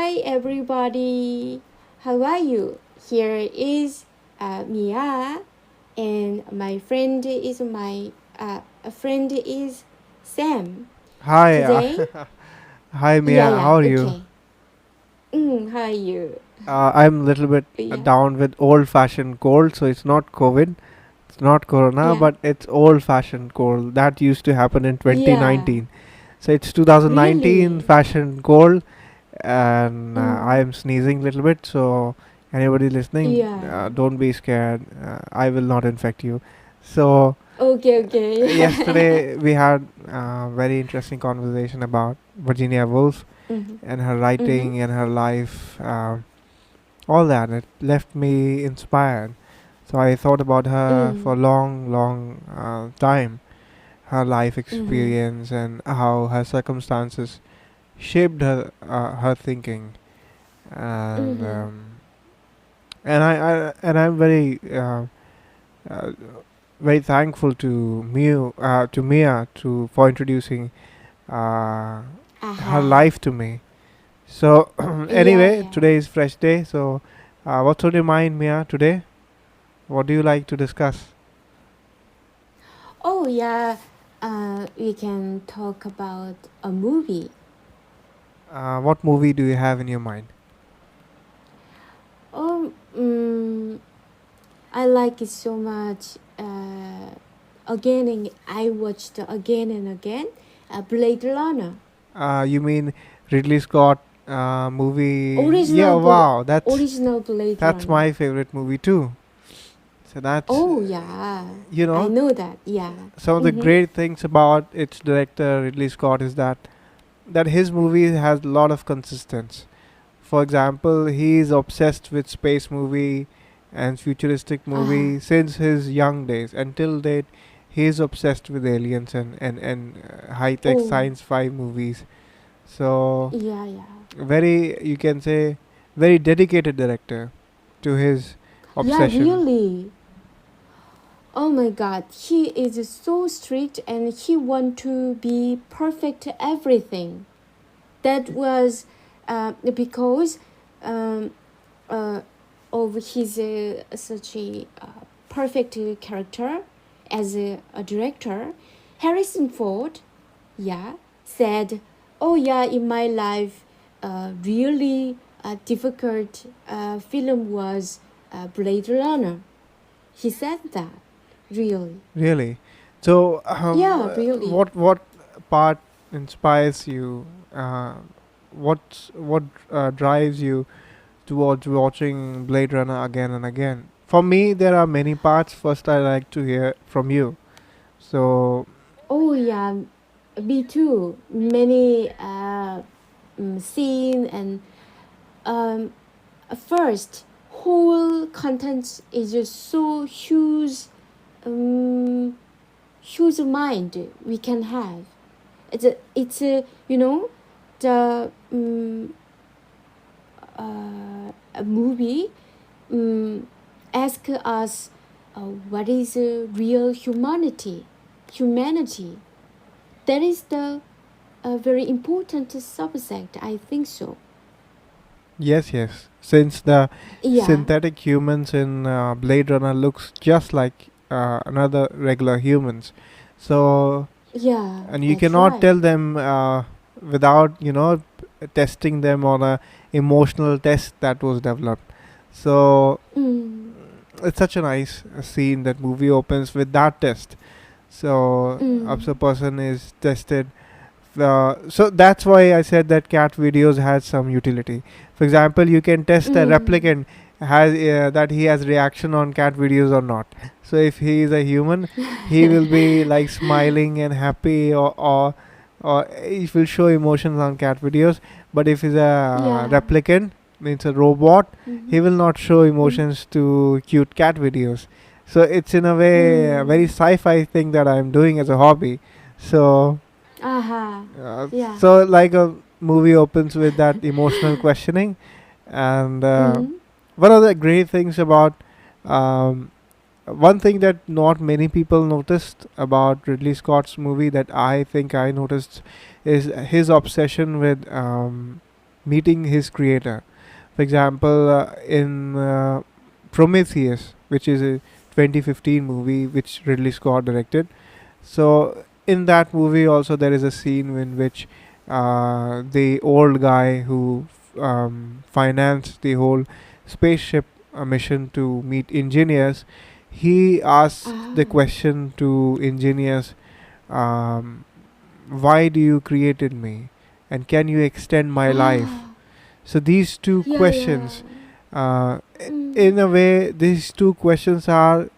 Hi everybody, how are you? Here is Mia, and my friend is my a friend is Sam. Hi, Today, hi yeah, Mia. yeah, How are you? okay. How are you? I'm a little bit Yeah, down with old-fashioned cold, so it's not COVID, it's not Corona, yeah, but it's old-fashioned cold that used to happen in yeah. 2019. So it's 2019 Really? fashion cold, and I Mm, am sneezing a little bit. So anybody listening, yeah. don't be scared. I will not infect you. So Okay, okay. yesterday we had a very interesting conversation about Virginia Woolf mm-hmm. and her Mm-hmm. writing and her life, all that. It left me inspired. So I thought about her Mm, for a long, long time, her life mm-hmm. experience and how her circumstances shaped her thinking. And Mm-hmm. I'm uh, very thankful to Mia for introducing uh, her Aha. life to me. So Yeah, anyway, yeah. today is fresh day. So what's on your mind, Mia, today? What do you like to discuss? Oh, yeah. We can talk about a movie. What movie do you have in your mind? Oh, I like it so much. Again, and I watched again and again. Blade Runner, You mean Ridley Scott movie? Yeah, original, wow, original Blade that's Runner. my favorite movie too. So that's Oh yeah, you I know know that. Yeah. some of the Mhm. great things about its director Ridley Scott is that his movie has a lot of consistency. For example, he is obsessed with space movie and futuristic Ah. movie since his young days. Until date, he is obsessed with aliens and high tech Oh science fi movies. So yeah, yeah. very, you can say, very dedicated director to his Yeah, obsession. really. Oh my God, he is so strict and he want to be perfect at everything. That was because um, uh, of his such a perfect character as a director. Harrison Ford, yeah, said, "Oh yeah, in my life, really difficult film was Blade Runner." He said that, really. Really. So, Yeah, really. what part inspires you? What drives you towards watching Blade Runner again and again? For me, there are many parts. First, I like to hear from you. So, Oh yeah, me too. Many scene and um, first whole content is just so huge, um, huge mind we can have. It's you know the a movie um, ask us what is real humanity. That is the very important subject. I think so. yes, yes. Since the Yeah, synthetic humans in Blade Runner looks just like another regular humans, so yeah, and you that's cannot right. tell them without testing them on a emotional test that was developed. So Mm, it's such a nice scene that movie opens with that test. So mm, a person is tested. So that's why I said that cat videos has some utility. For example, you can test a mm. replicant has that he has reaction on cat videos or not. So if he is a human, he will be like smiling and happy, or he will show emotions on cat videos. But if he's a Yeah. replicant, means a robot, Mm-hmm. he will not show Mm, emotions to cute cat videos. So it's in a way a very mm. sci-fi thing that I'm doing as a hobby. So Aha. uh, Yeah. so like a movie opens with that emotional questioning, and Mm, one of the great things about um, one thing that not many people noticed about Ridley Scott's movie that I think I noticed is his obsession with meeting his creator. For example, in Prometheus, which is a 2015 movie which Ridley Scott directed. So in that movie also there is a scene in which the old guy who financed the whole spaceship mission to meet engineers, he asks Ah. the question to engineers, um, why do you created me, and can you extend my life? Ah. So these two Yeah, yeah. questions, uh, Mm. in a way, these two questions are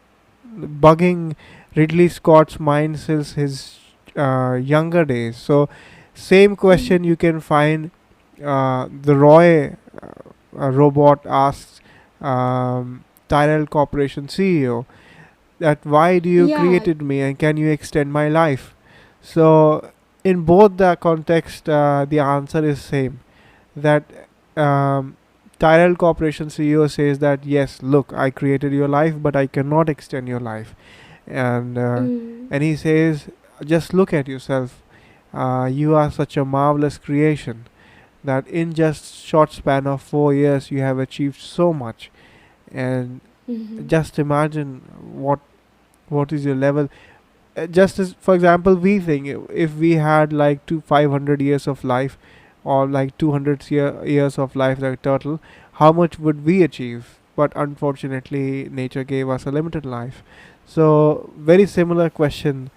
bugging Ridley Scott's mind since his younger days. So, same Mm. question you can find. The Roy robot asks Tyrell Corporation CEO that why do you Yeah. created me and can you extend my life? So, in both the context, the answer is same. That um, Tyrell Corporation CEO says that yes, look, I created your life, but I cannot extend your life, and Mm. and he says, just look at yourself. You are such a marvelous creation that in just short span of 4 years you have achieved so much, and Mm-hmm. just imagine what is your level. Just as for example, we think if we had like 500 years of life, or like 200 years of life like turtle, how much would we achieve? But unfortunately nature gave us a limited life. So very similar question,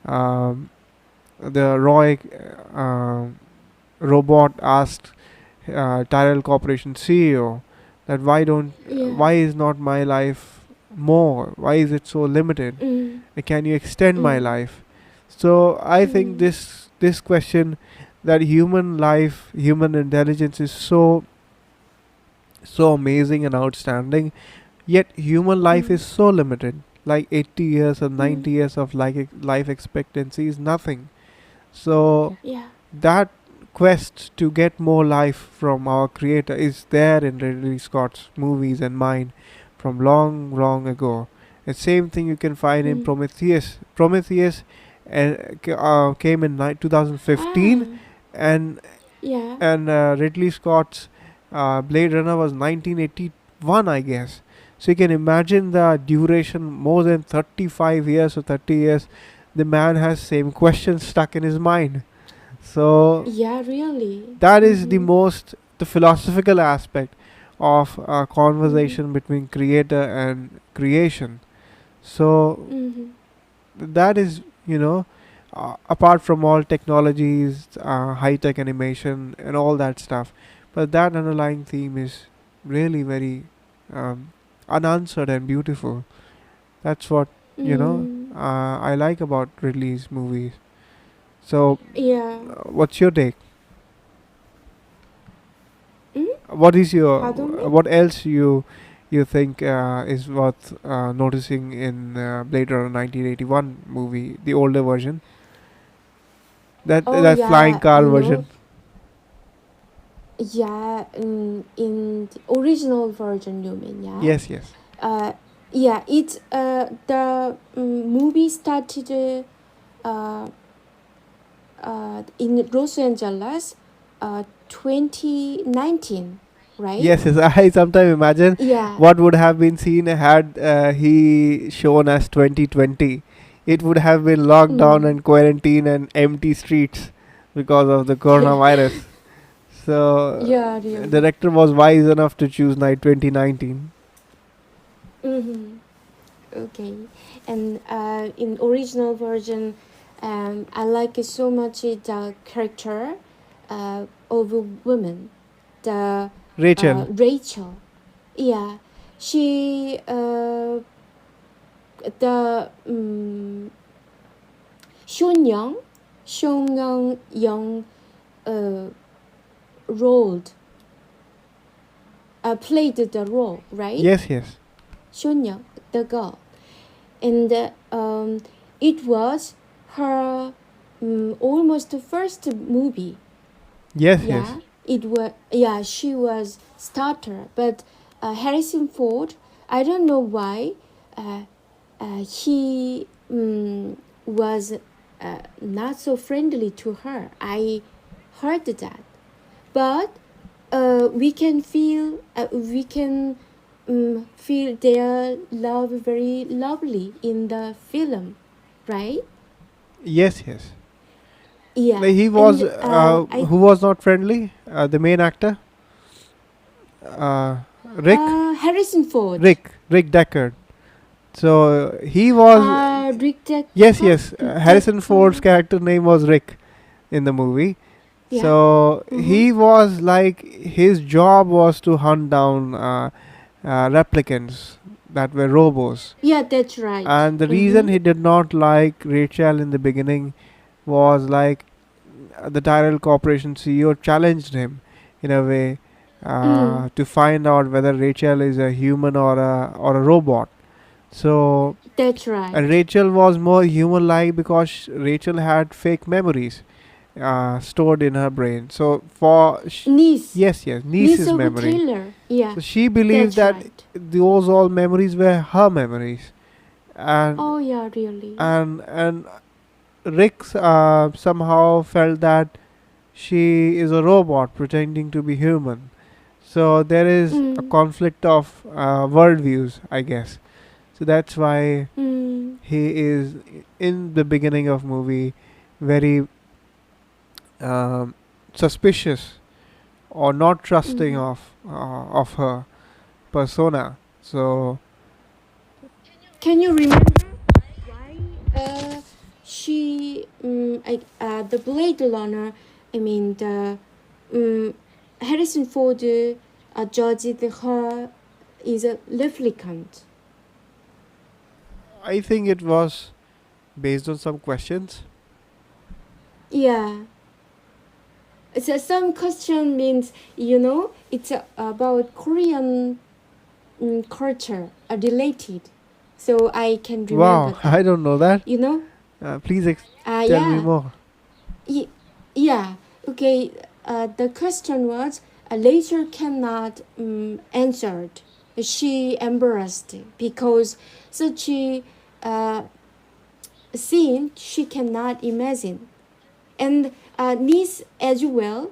um, the Roy robot asked Tyrell Corporation CEO that Yeah. why is not my life more? Why is it so limited? Mm. Can you extend my Mm. life? So I think Mm. this question, that human life, human intelligence is so amazing and outstanding, yet human life Mm. is so limited. Like 80 years or Mm. 90 years of life expectancy is nothing. So Yeah. that quest to get more life from our creator is there in Ridley Scott's movies and mine from long ago. The same thing you can find in Mm. Prometheus. Prometheus came in 2015, Ah. and Yeah. Ridley Scott's Blade Runner was 1981, I guess. So you can imagine the duration, more than 35 years or 30 years. The man has same questions stuck in his mind. So Yeah. Really. that is Mm-hmm. the philosophical aspect of a Mm-hmm. conversation between creator and creation. So Mm-hmm. that is, apart from all technologies, high tech animation and all that stuff, but that underlying theme is really very um, unanswered and beautiful. That's what, Mm. I like about Ridley's movies. So Yeah. what's your take? Mm? What is your Pardon me? what else you think is worth noticing in Blade Runner 1981 movie, the older version, Oh that flying yeah. car version? Yeah. In the original version, you mean? Yeah. Yes, yes, Uh. Yeah. It. The movie started. Uh. In Los Angeles. 2019. Right. yes, yes. I sometimes imagine Yeah. what would have been seen had he shown us 2020. It would have been locked down Mm. and quarantine and empty streets because of the Yeah. coronavirus. So Yeah. Really. director was wise enough to choose night 2019. Mm-hmm. Okay. And in original version, I like it so much the character of a woman, the Rachel. Rachel. Yeah, she the Sean Young, Sean Young uh, rolled played the role, right? Yes, yes. Sean Young, the girl, and it was her almost first movie. Yes, yes. Yeah, it was. Yeah, she was starter, but Harrison Ford. I don't know why. Uh, he was not so friendly to her. I heard that, but we can feel feel their love very lovely in the film, right? Yes, yes. Yeah, Like he was, and I who was not friendly? The main actor, uh, Rick, Harrison Ford. Rick Deckard. So he was, Rick yes, Decker. yes. Harrison Ford's character name was Rick in the movie. Yeah. So Mm-hmm. he was like, his job was to hunt down replicants that were robos. Yeah, that's right. And the reason Mm-hmm. he did not like Rachel in the beginning was like, the Tyrell Corporation CEO challenged him in a way, Mm, to find out whether Rachel is a human or a robot. So that's right. Rachel was more human-like because Rachel had fake memories stored in her brain. So Niece. yes, yes, Niece niece's of memory. Taylor. Yeah, So she believed that's that right. those all memories were her memories, and Oh, yeah, really. and Rick somehow felt that she is a robot pretending to be human. So there is a Mm, conflict of worldviews, I guess. So that's why mm, he is in the beginning of movie very um, suspicious or not trusting mm. of her persona. So Can you remember why the Blade Runner, I mean, um, Harrison Ford judged her is a replicant? I think it was based on some questions. Yeah. So some question means, it's about Korean culture related. So I can remember Wow, that. I don't know that. You know? Please tell me Yeah. more. Yeah. Okay. The question was later cannot answered. She embarrassed because such a scene she cannot imagine. And niece as well,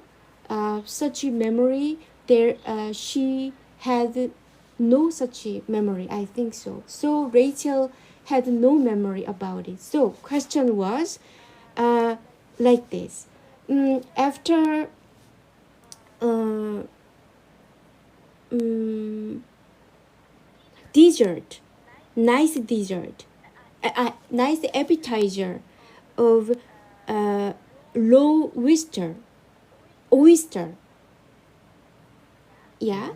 such a memory there she had no such a memory, I think so. So Rachel had no memory about it. So question was uh, like this. After uh, um, dessert, nice dessert, nice appetizer of uh, raw oyster, yeah.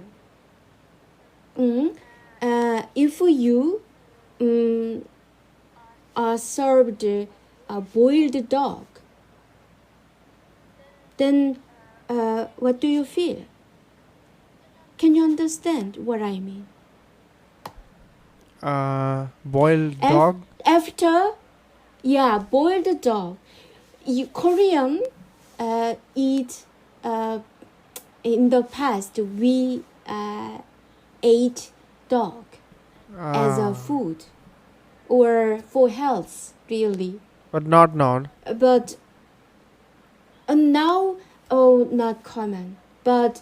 If you um, are served a boiled dog, then what do you feel? Can you understand what I mean? Boiled Af- dog. After, yeah, boiled dog, Korean eat in the past we ate dog as a Uh, food or for health really, but not non. but now, oh, not common. But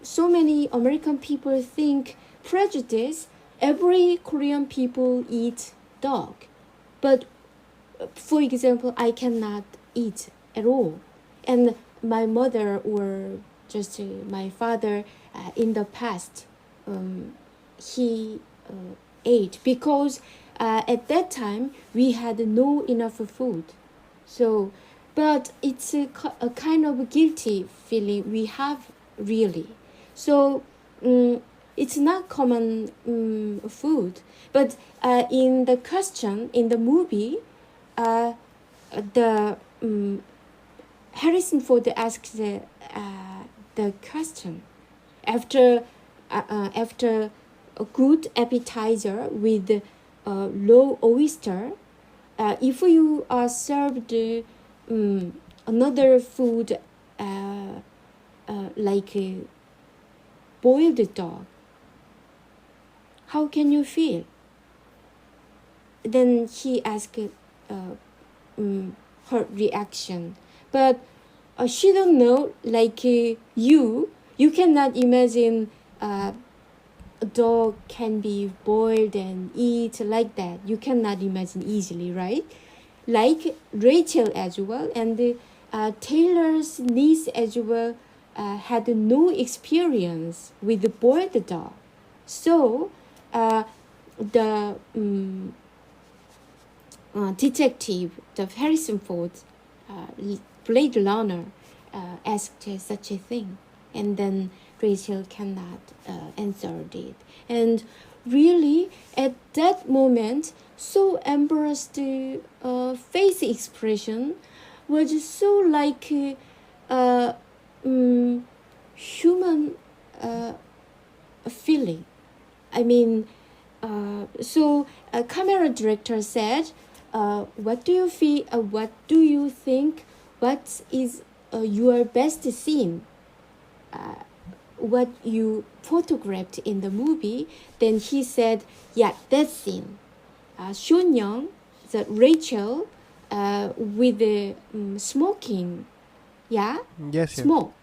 so many American people think prejudice. Every Korean people eat dog, but for example, I cannot eat at all, and my mother or just my father in the past, he ate because at that time we had no enough food. So, but it's a kind of guilty feeling we have really. So, it's not common food. But in the question in the movie, uh, the Harrison Ford asked the question after a good appetizer with raw oyster. If you are served another food like a boiled dog, how can you feel? Then he asked her reaction, but she don't know, like you cannot imagine a dog can be boiled and eat like that. You cannot imagine easily, right? Like Rachel as well, and Taylor's niece as well had no experience with the boiled dog. So the detective, the Harrison Ford, Blade Runner, asked such a thing, and then Rachel cannot answer it. And really, at that moment, so embarrassed face expression was so like human feeling. I mean, so a camera director said, "What do you feel? What do you think? What is your best scene? What you photographed in the movie?" Then he said, "Yeah, that scene. Sean Young, the Rachel, with the smoking, yeah, Yes, yes. smoke,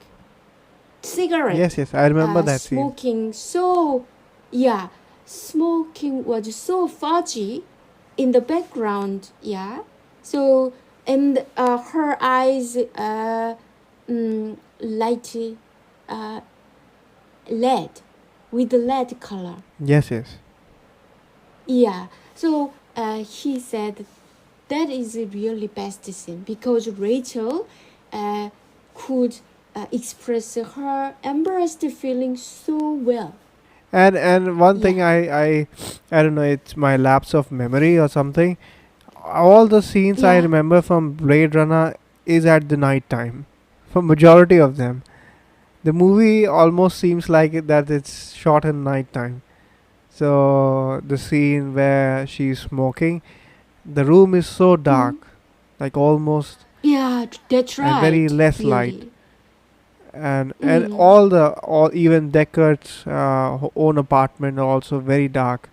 cigarette, Yes, yes. I remember that scene. smoking. So, yeah, smoking was so fuzzy in the background, yeah. So, and her eyes light lead with the lead color. Yes, yes. Yeah. So he said that is a really best scene because Rachel could express her embarrassed feeling so well. And one thing Yeah. I don't know, it's my lapse of memory or something. All the scenes I Yeah. remember from Blade Runner is at the night time. For majority of them, the movie almost seems like that it's shot in night time. So the scene where she's smoking, the room is so dark, Mm. like almost, Yeah, that's and very right. less light. Really. And all even Deckard's own apartment are also very dark.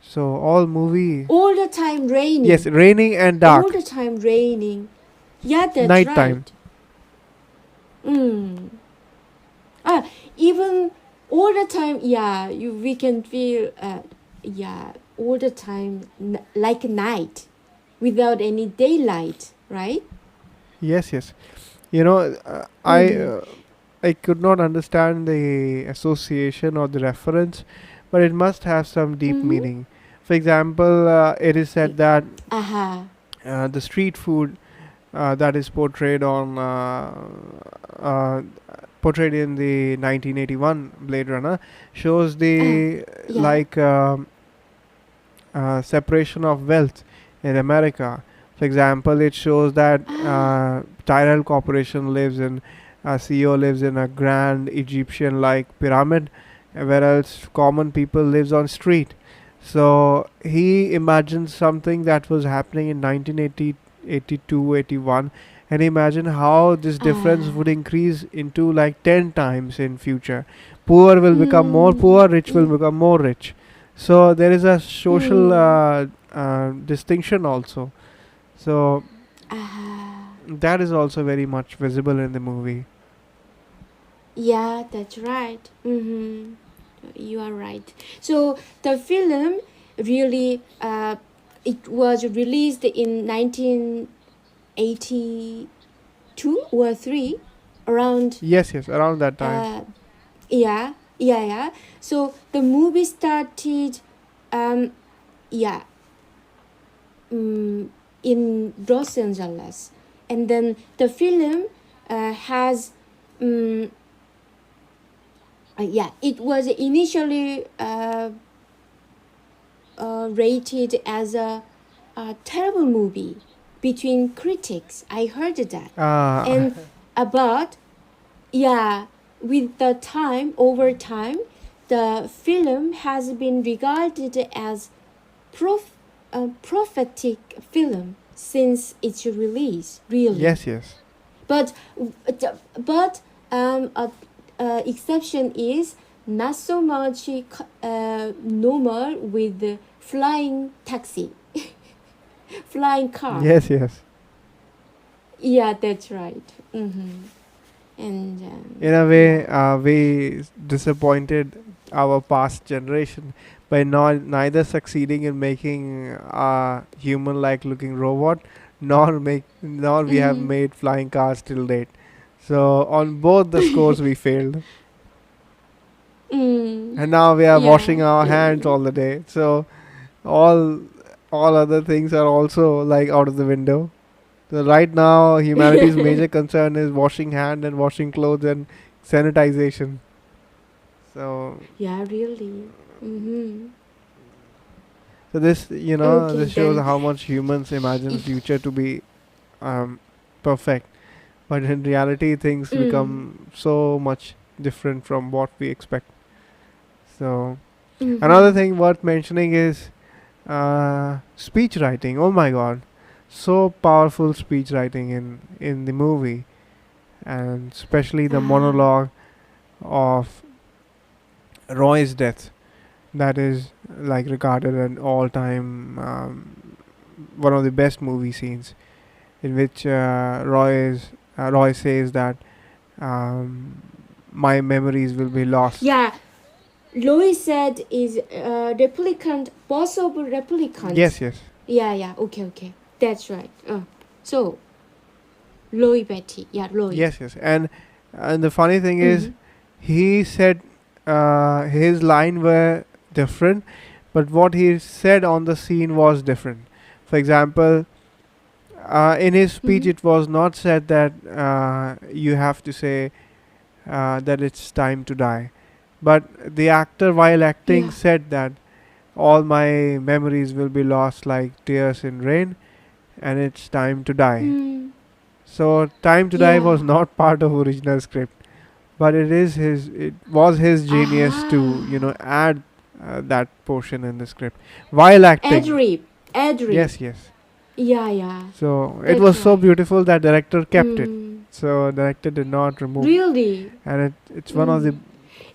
So all movie, All the time raining. yes, raining and All dark, the time raining. Yeah, that's night time. right. Even all the time, yeah, we can feel, yeah, all the time like night without any daylight, right? Yes, yes. You know, Mm-hmm. I could not understand the association or the reference, but it must have some deep Mm-hmm. meaning. For example, it is said that Aha. the street food that is uh, portrayed in the 1981 Blade Runner shows Ah, the yeah. like separation of wealth in America. For example, it shows that Ah, Tyrell Corporation lives in CEO lives in a grand Egyptian-like pyramid, whereas common people lives on street. So he imagines something that was happening in 1980, 82, 81, and imagine how this difference would ah. increase into like 10 times in future. Poor will become more Mm, poor, rich will yeah. become more rich. So there is a social Mm. distinction also. So Ah. that is also very much visible in the movie. Yeah, that's right. Mm-hmm. You are right. So the film really, it was released in 1982 or 3, around, Yes, yes, around that time. uh, yeah. So the movie started, um, yeah, in Los Angeles, and then the film has, um, yeah, it was initially rated as a terrible movie between critics. I heard that. Ah, And about, yeah, with the time, over time, the film has been regarded as a prophetic film since its release, really. yes, yes, But but exception is not so much normal with the flying taxi, flying car. yes, yes. Yeah, that's right. And In a way, we disappointed our past generation by not neither succeeding in making a human-like looking robot, nor we have mm, made flying cars till date. So on both the scores we failed, mm, and now we are yeah, washing our hands really. all the day. So all all other things are also like out of the window. So right now, humanity's major concern is washing hand and washing clothes and sanitization. So, Yeah, really. Mm-hmm. so this Okay, this shows then. how much humans imagine the future to be um, perfect, but in reality, things Mm, become so much different from what we expect. So another mm-hmm. thing worth mentioning is speech writing. Oh my God, so powerful speech writing in the movie, and especially the Ah, monologue of Roy's death. That is like regarded an all-time one of the best movie scenes in which Roy says that um, my memories will be lost. yeah. Louis said is replicant, possible replicant. Yes, yes, Yeah, yeah. Okay, okay. That's right. So Louis Betty. Yeah, Louis. yes, yes. And the funny thing is, Mm-hmm. he said his line were different, but what he said on the scene was different. For example, in his speech, Mm-hmm. it was not said that you have to say that it's time to die. But the actor, while acting, Yeah. said that all my memories will be lost like tears in rain, and it's time to die. Mm, So, time to die was yeah. not part of original script, but it was his genius to Aha. add that portion in the script while acting. Adrib. Adrib. Yes, yes. Yeah, yeah. So it That's was so right. beautiful that director kept it. Mm, So director did not remove, really. and it's Mm.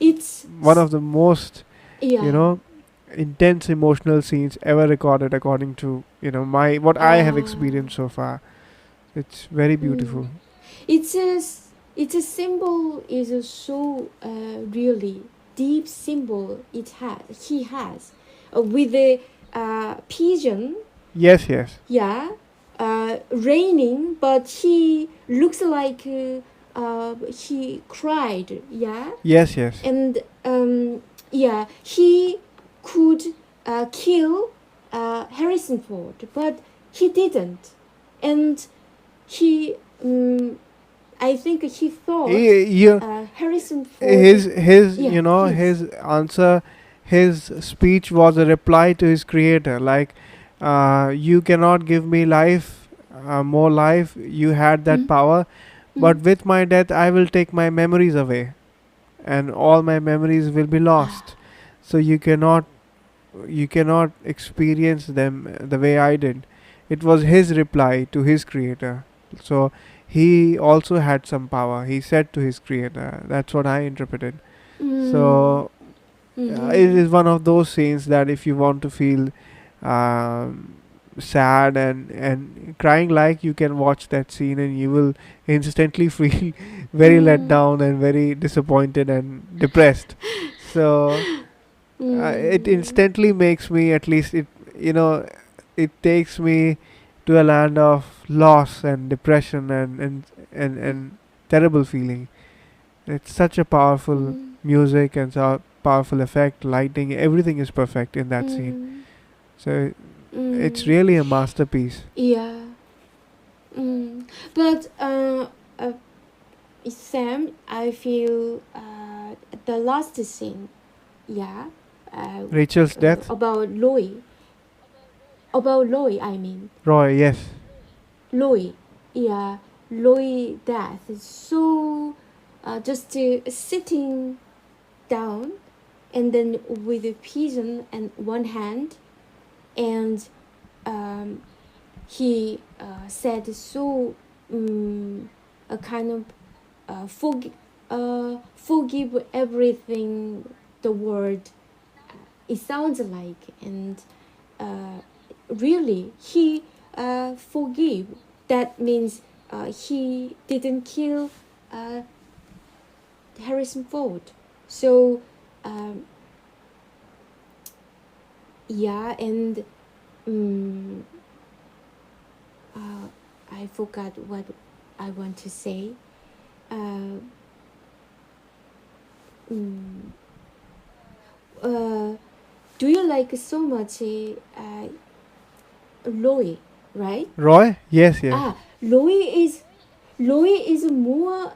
It's one of the most you yeah. know intense emotional scenes ever recorded, according to my what I have Uh, experienced so far. It's very mm. beautiful. It's a it's a symbol is a so really deep symbol it has he has with the pigeon. Yes, yes, Yeah, raining, but he looks like he cried. Yeah, yes, yes, and yeah, he could kill Harrison Ford, but he didn't, and he I think he thought he, you Harrison Ford. his Yeah, please. his answer, his speech was a reply to his creator, like you cannot give me life, more life, you had that Mm, power, but mm. with my death I will take my memories away, and all my memories will be Ah, lost, so you cannot experience them the way I did. It was his reply to his creator. So he also had some power. He said to his creator. That's what I interpreted. mm, So it mm-hmm. is one of those scenes that if you want to feel sad and crying, like, you can watch that scene and you will instantly feel very let Mm, down and very disappointed and depressed. So it mm, instantly makes me, at least you know it takes me to a land of loss and depression and terrible feeling. It's such a powerful mm, music and so powerful effect, lighting, everything is perfect in that scene. mm, So it's mm. really a masterpiece. Yeah. But Sam, I feel the last scene, yeah, uh, Rachel's death. about Louis, I mean, Roy, yes. Louis, yeah, Louis death is so just sitting down and then with a pigeon in one hand and um, he said so a kind of forgive everything the word it sounds like and really he forgive that means he didn't kill Harrison Ford. So yeah, and um, I forgot what I want to say. Uh, mm, do you like so much Roy, right? Roy? Yes, yes. Roy is more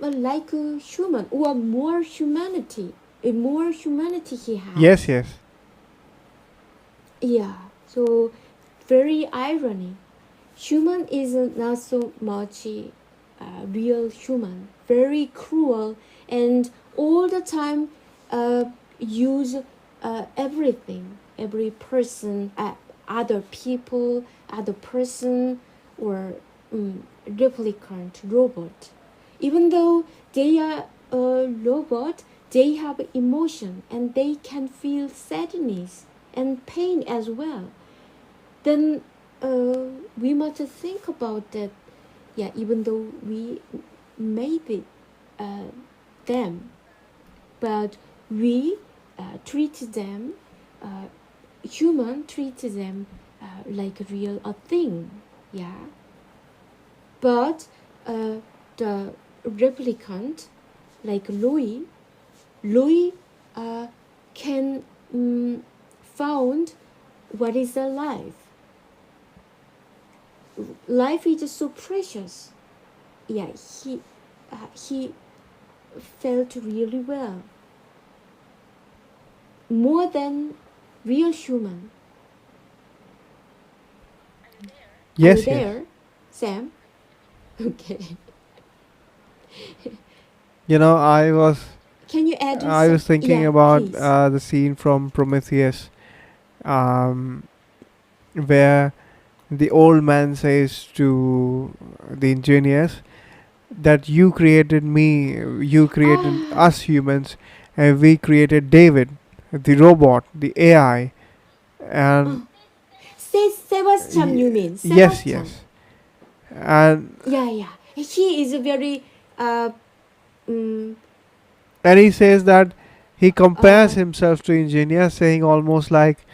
like a human or more humanity. More humanity he has. Yes, yes. Yeah. So very irony. Human is not so much real human. Very cruel and all the time use everything, every person, other people, other person, or replicant robot. Even though they are a robot, they have emotion and they can feel sadness and pain as well. Then we must think about that. Yeah, even though we made it, them, but we treat them, human treat them like real a thing. Yeah, but the replicant like Louis can found what is alive. Life is so precious. Yeah, he felt really well, more than real human. Are you Yes, yes. there, Sam? Okay. You know, Can you add I some? was thinking Yeah, about please. the scene from Prometheus, um, where the old man says to the engineers that you created me, you created Ah, us humans, and we created David, the robot, the AI, and Sebastian, you mean yes, Sebastian? yes, and Yeah, yeah. He is a very um, and he says that he compares uh, himself to engineer, saying almost like,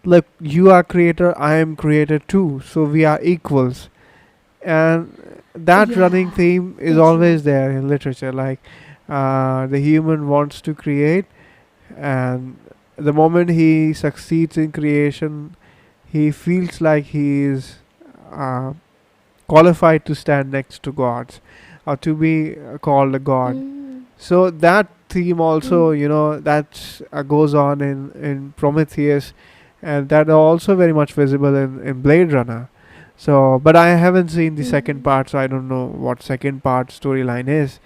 look, you are creator, I am creator too, so we are equals. And that running yeah, theme is that's always right. there in literature, like the human wants to create, and the moment he succeeds in creation, he feels like he is uh, qualified to stand next to gods or to be called a god. Mm, So that theme also, mm, that goes on in Prometheus, and that are also very much visible in Blade Runner. So, but I haven't seen the second mm, part, so I don't know what second part storyline is.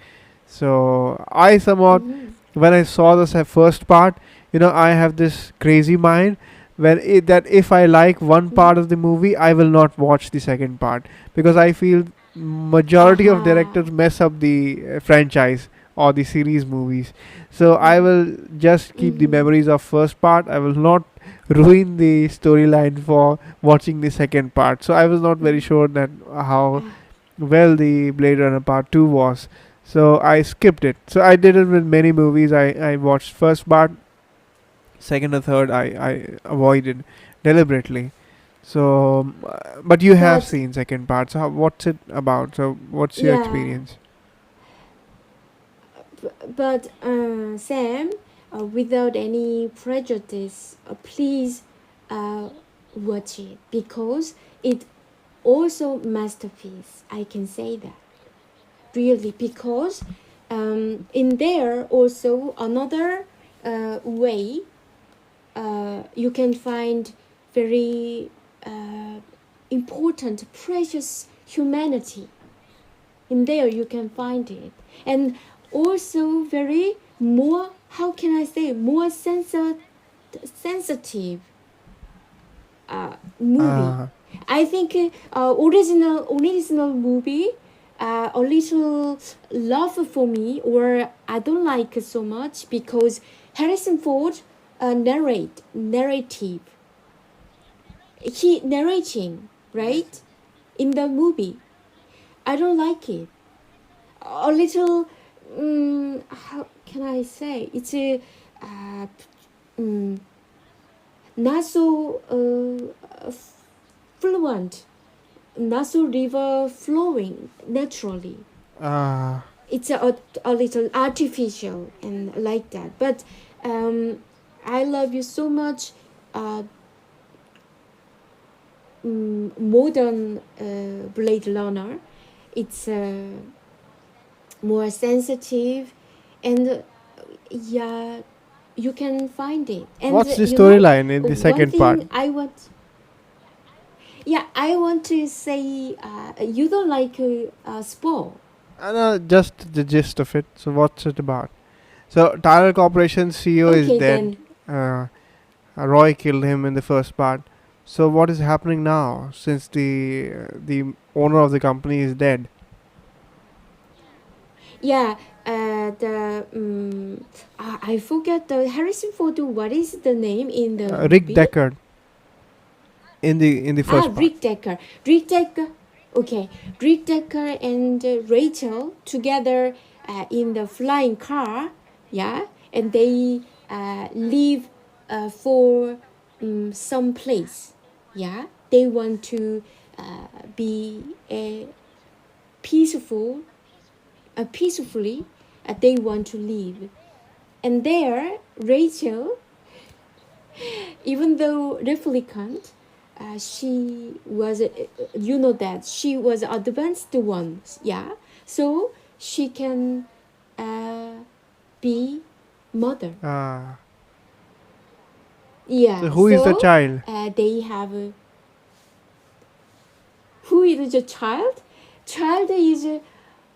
So I somewhat, mm, when I saw the first part, I have this crazy mind that if I like one mm. part of the movie, I will not watch the second part, because I feel majority of Aha. directors mess up the franchise or the series movies. So I Mm, will just keep the mm-hmm. memories of first part. I will not ruin the storyline for watching the second part. So I was not very Mm. sure that how Ah, well the Blade Runner Part 2 was. So I skipped it. So I did it with many movies. I watched first part, second or third I avoided deliberately. So, but you have but seen second part. So what's it about? So what's your yeah, experience? but Sam, without any prejudice, please uh, watch it because it also masterpiece. I can say that really because in there also another way you can find very important, precious humanity. In there you can find it, and also very more. How can I say more sensitive movie. Uh, I think original movie a little love for me, or I don't like it so much because Harrison Ford narrative, he narrating right in the movie. I don't like it. A little, how can I say? It's a mm, not so fluent, not so river flowing naturally. Uh, It's a little artificial and like that. But I love you so much. Uh, Modern Blade Runner. It's more sensitive, and yeah, you can find it. And what's the you know, storyline in the one second part? thing I want, yeah, I want to say, you don't like sport. No, just the gist of it. So what's it about? So Tyler Corporation CEO is Okay, dead. then. Uh, Roy killed him in the first part. So what is happening now since the owner of the company is dead? Yeah, the I forget the Harrison Ford. What is the name in the Rick movie? Deckard in the Ah, first part. Rick Decker. Rick Decker. Okay, Rick Decker and Rachel together in the flying car. Yeah, and they leave for some place. Yeah, they want to be peaceful, peacefully. They want to live, and there Rachel, even though replicant, she was, you know that she was advanced one, yeah. So she can uh, be mother, Uh, so yeah. who is the So child? they have who is the child? Child is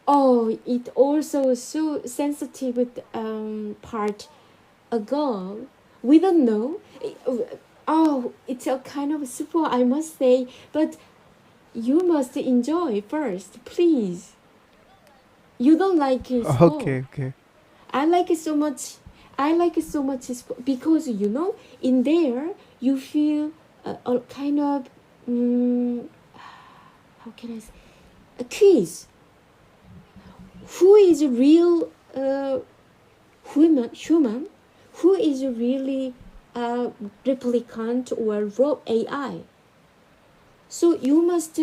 oh, it also so sensitive part. A girl, we don't know. Oh, it's a kind of super, I must say, but you must enjoy first, please. You don't like sport. Okay, okay. I like it so much. I like it so much because you know, in there you feel a kind of how can I say, a quiz. Who is a real human? Who is really a replicant or raw AI? So you must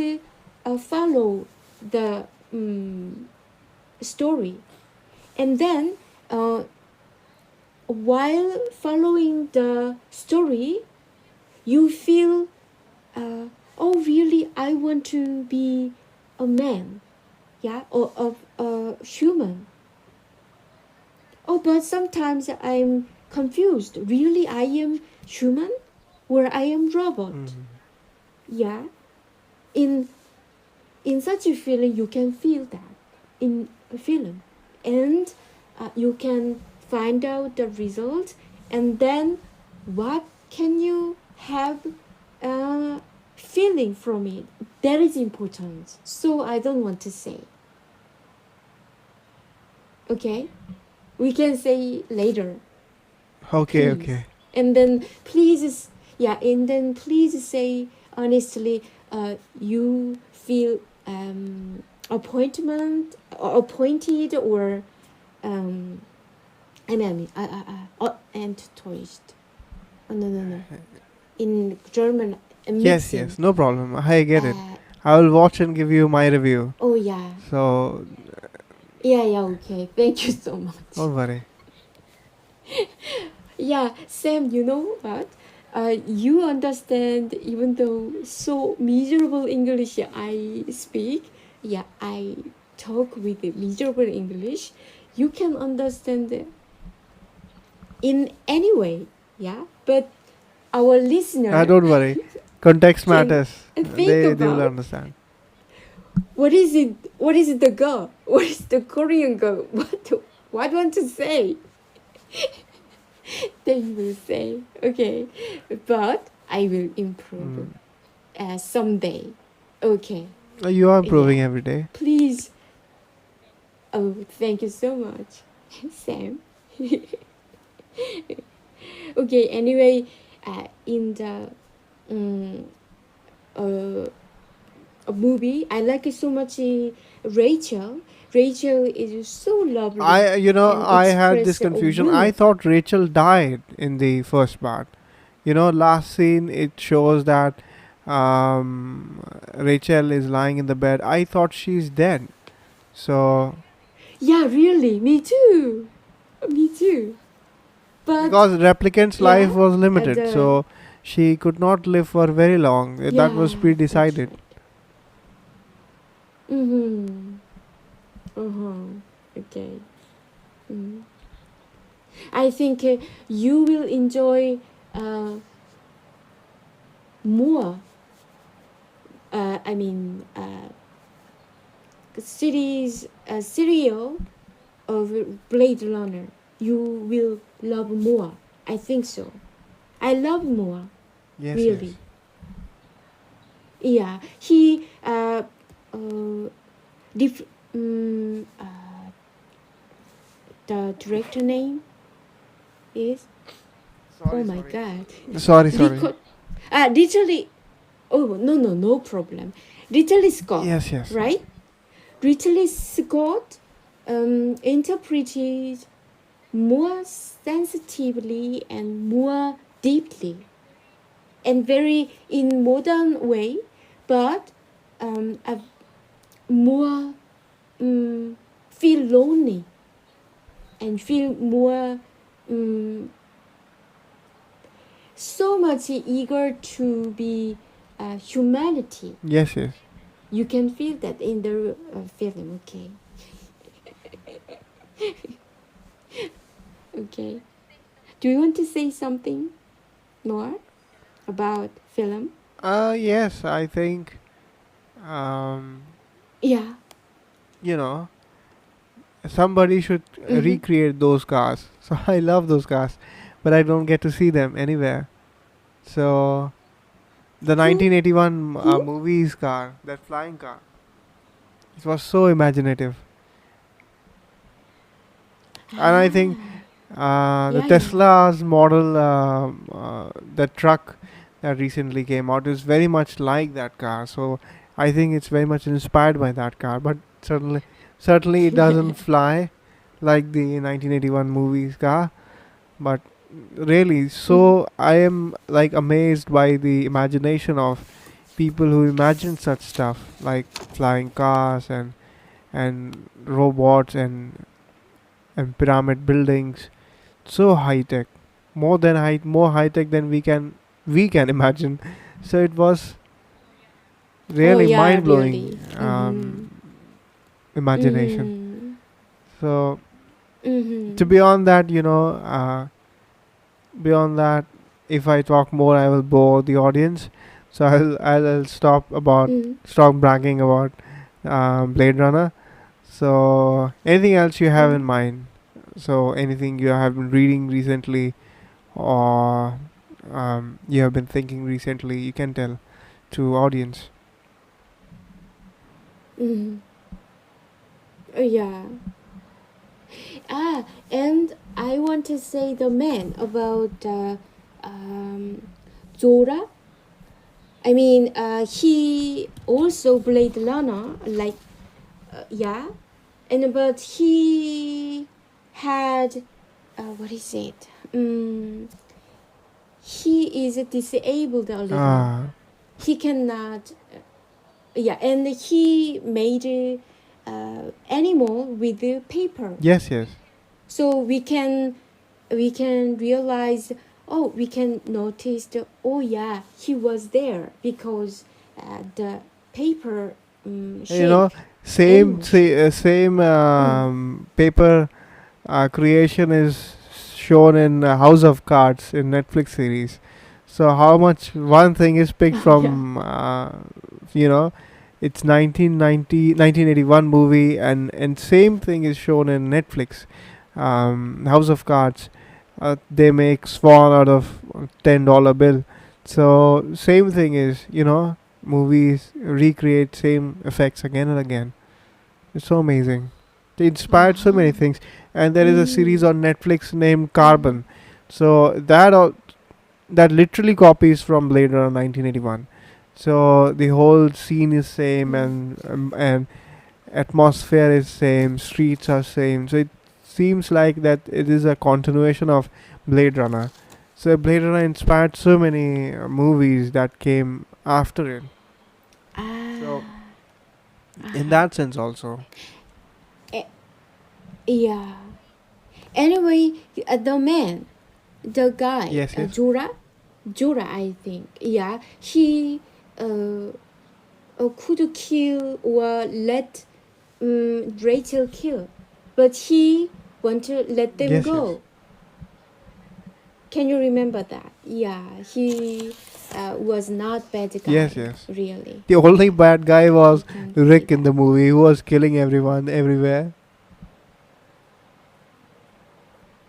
follow the story, and then uh, while following the story, you feel, oh, really? I want to be a man, yeah, or a human. Oh, but sometimes I'm confused. Really, I am human, or I am robot? Mm. Yeah, in such a feeling you can feel that in a film, and you can find out the result, and then what can you have feeling from it, that is important. So I don't want to say, okay, we can say later, Okay, please. okay. And then please, yeah, and then please say honestly, you feel appointed, or um, enttäuscht. Oh, no. In German, Yes, mixing. yes, no problem. I get it. Uh, I will watch and give you my review. oh yeah, So yeah, okay. Thank you so much. don't worry. Yeah, Sam, you know what? You understand, even though so miserable English I speak, yeah, I talk with miserable English, you can understand in any way, yeah? But our listener Don't worry. Context can matters. think They will about understand. what is it? What is the girl? What is the Korean girl? What want to say? They will say, okay, but I will improve someday. Okay, You are improving yeah, every day. please. Oh, thank you so much, Sam. Okay, anyway, in the um, uh, a movie. I like it so much. Rachel. Rachel is so lovely and I had this express confusion. I warmth. thought Rachel died in the first part. Last scene it shows that Rachel is lying in the bed. I thought she's dead. So Yeah, really, me too. Me too. But because replicant's life yeah, was limited, the so she could not live for very long. That was yeah, that's pre-decided. right. Mhm. Uh-huh. Okay. Mm. I think you will enjoy uh, more. I mean, serial of Blade Runner. You will love more. I think so. I love more. Yes, Really. yes. Yeah. He uh, diff- um, the director name is, oh Sorry, my sorry. god. Sorry. Rico, literally, oh no problem. Ridley Scott, Yes, yes. right? Ridley Scott interpreted more sensitively and more deeply and very in modern way, but a more feel lonely and feel more um, so much eager to be humanity. Yes, yes. You can feel that in the film. Okay, okay. Do you want to say something more about film? Yes, I think, um, Yeah. you know, somebody should Mm-hmm. recreate those cars. So I love those cars, but I don't get to see them anywhere. So the Who? 1981 Who? movie's car, that flying car, it was so imaginative. And I think Ah, the yeah, yeah. Tesla's model, the truck that recently came out, is very much like that car. So I think it's very much inspired by that car. But certainly it doesn't fly like the 1981 movie's car. But really, Mm-hmm. so I am like amazed by the imagination of people who imagine such stuff like flying cars and robots and pyramid buildings, so high tech, more high tech than we can imagine. So it was Oh really yeah, mind blowing really. Mm-hmm. imagination. Mm-hmm. So to Mm-hmm. beyond that, beyond that, if I talk more, I will bore the audience. So I'll Mm-hmm. stop bragging about Blade Runner. So anything else you have in Mm-hmm. mind? So anything you have been reading recently, or you have been thinking recently, you can tell to audience. Mm-hmm. Yeah. And I want to say the man about um, Zora. I mean, he also played Lana, like, yeah, and but he had, what is it? He is disabled a little. Ah, He cannot, yeah, and he made animal with the paper, yes, yes, so we can realize, oh, we can notice the, oh yeah, he was there because the paper you know, shape animals. same Mm. paper creation is shown in House of Cards in Netflix series. So how much one thing is picked Yeah. from, you know, it's 1981 movie, and same thing is shown in Netflix. House of Cards, they make Swan out of $10 bill. So same thing is, movies recreate same effects again and again. It's so amazing. They inspired so many Uh-huh. things. And there is a series Mm. on Netflix named Mm-hmm. Carbon. So that literally copies from Blade Runner 1981. So the whole scene is same, Mm. and atmosphere is same, streets are same. So it seems like that it is a continuation of Blade Runner. So Blade Runner inspired so many movies that came after it. So Ah. in Uh-huh. that sense also. Eh, yeah. Anyway, the man, the guy, Yes, yes. Jura, I think. Yeah, he uh, could kill or let Rachel kill, but he want to let them Yes, yes. go. Can you remember that? Yeah, he was not bad Yes, guy, yes. really. The only bad guy We was can say Rick in the that. movie, who was killing everyone everywhere.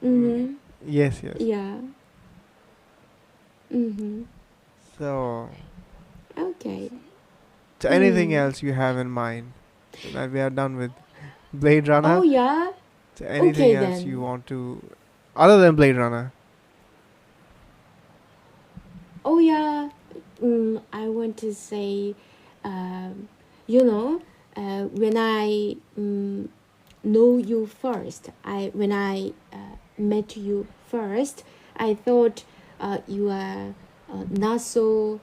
Mm, Mm-hmm. yes, yes. Yeah. Mm-hmm. So, Okay. so anything Mm. else you have in mind? So that we are done with Blade Oh Runner. yeah. So anything Okay else you then. want to, other than Blade Runner? Oh yeah. I want to say, um, you know, when I know you first, when I met you first, I thought you are not so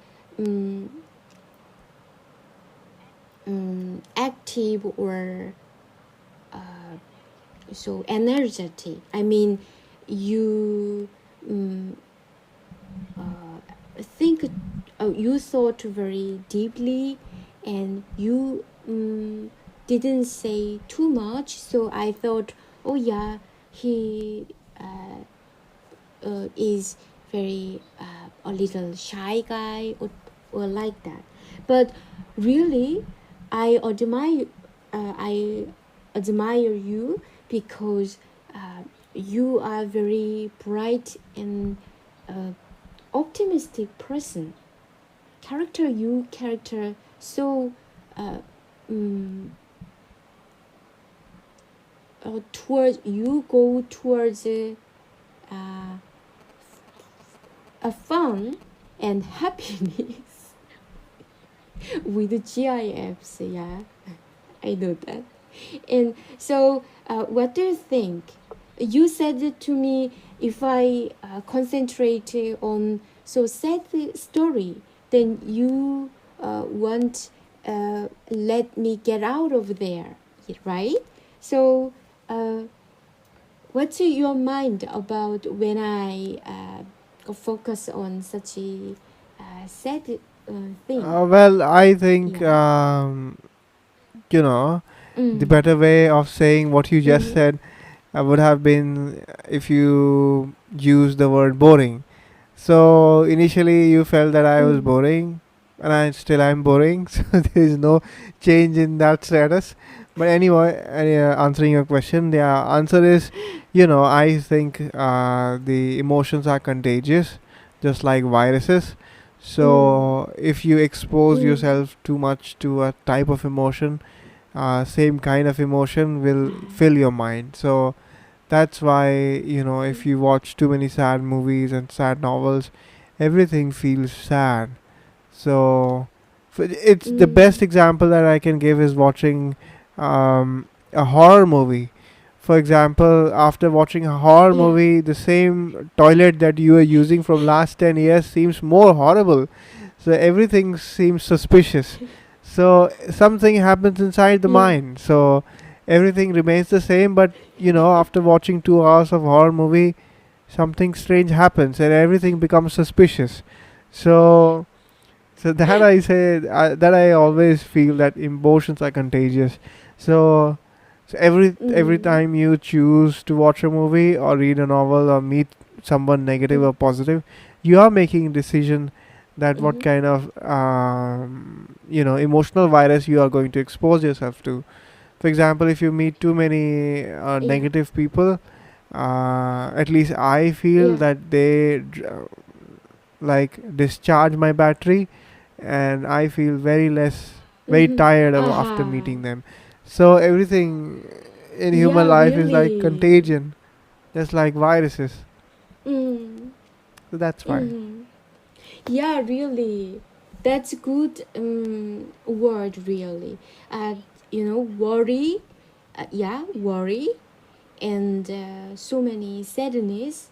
um, active or so energetic. I mean, you um, think you thought very deeply, and you didn't say too much. So I thought, oh yeah, he is very a little shy guy, or like that. But really, I admire you because you are very bright and uh, optimistic person. Character so uh, um, towards you go towards uh, a fun and happiness with GIFs. Yeah, I know that. And so, what do you think? You said to me, if I concentrate on so sad story, then you want let me get out of there, right? So, uh, what's your mind about when I focus on such a sad thing? Well, I think, Yeah. you know, the Mm. better way of saying what you just Mm-hmm. said would have been if you use the word boring. So initially you felt that I was Mm. boring, and I still am boring. So there is no change in that status. But anyway, answering your question, the answer is, I think the emotions are contagious, just like viruses. Mm. So if you expose Mm. yourself too much to a type of emotion, same kind of emotion will Ah. fill your mind. So that's why, if you watch too many sad movies and sad novels, everything feels sad. So it's the best Mm. example that I can give is watching a horror movie. For example, after watching a horror Yeah. movie, the same toilet that you were using from last 10 years seems more horrible. So everything seems suspicious. So something happens inside the Yeah. mind. So everything remains the same, but after watching 2 hours of horror movie, something strange happens and everything becomes suspicious. So that I say, that I always feel that emotions are contagious. So, every Mm. time you choose to watch a movie or read a novel or meet someone negative Mm. or positive, you are making a decision that what Mm-hmm. kind of emotional virus you are going to expose yourself to. For example, if you meet too many Yeah. negative people, at least I feel Yeah. that they like discharge my battery, and I feel very Mm-hmm. tired after Aha. meeting them. So everything in human Yeah, life is like really. contagion, just like viruses. Mm. So that's why. Mm-hmm. Yeah, really. That's a good word, really. Uh, worry, yeah, worry, and so many sadness.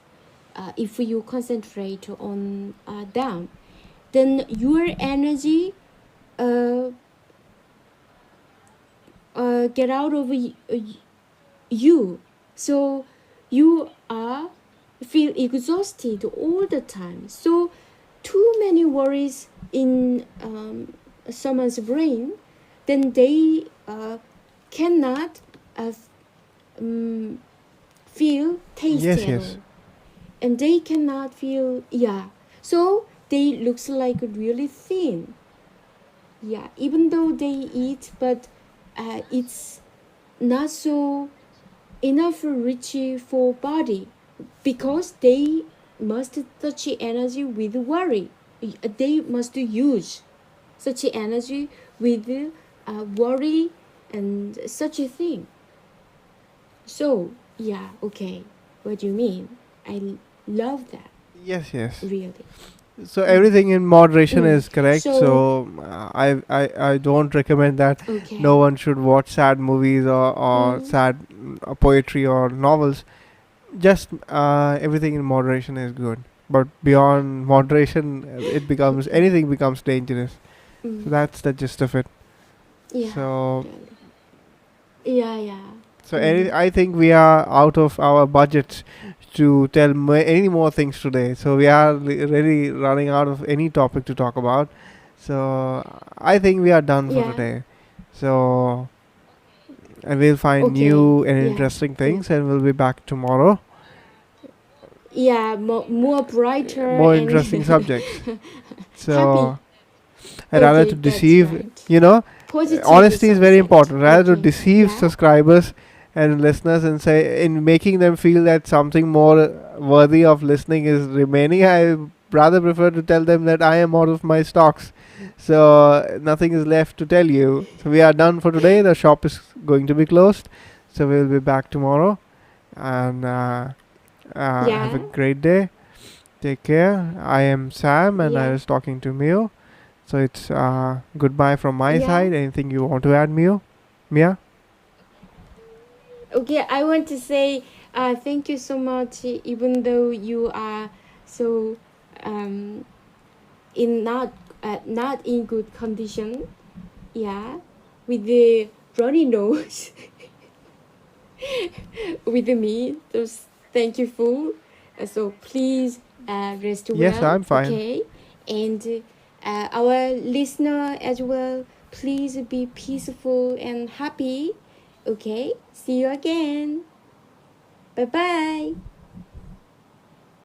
If you concentrate on them, then your energy uh, get out of you. So you are feel exhausted all the time. So too many worries in someone's brain, then they cannot um, feel taste Yes, at yes. all, and they cannot feel, yeah. So they looks like really thin, yeah, even though they eat, but it's not so enough rich for body, because they must touch energy with worry. They must use such energy with worry and such a thing. So yeah, okay, what do you mean? I love that, Yes, yes. really. So everything in moderation Mm. is correct. So So I don't recommend that okay. no one should watch sad movies or Mm. sad poetry or novels. Just everything in moderation is good. But beyond moderation, it becomes anything becomes dangerous. So Mm. that's the gist of it. Yeah, So really. Yeah, yeah. any, I think we are out of our budget to tell any more things today. So we are really running out of any topic to talk about. So I think we are done for Yeah. today. So and we'll find Okay. new and Yeah. interesting Good. things, and we'll be back tomorrow. Yeah, more brighter More and interesting subjects. happy. So I rather Okay, to that's deceive, right. you know, Positive honesty is very subject. important. Rather to Okay. deceive Yeah. subscribers and listeners and say in making them feel that something more worthy of listening is remaining, I rather prefer to tell them that I am out of my stocks. So nothing is left to tell you. So we are done for today. The shop is going to be closed. So we'll be back tomorrow. And have a Yeah. great day. Take care. I am Sam and I Yeah. was talking to Mio. So it's goodbye from my Yeah. side. Anything you want to add, Mio? Mia? Okay, I want to say thank you so much, even though you are so um, in not in good condition. Yeah, with the runny nose, with me. Those thank you for. So please rest Yes, well. I'm fine. Okay, and our listener as well. Please be peaceful and happy. Okay, see you again. Bye bye.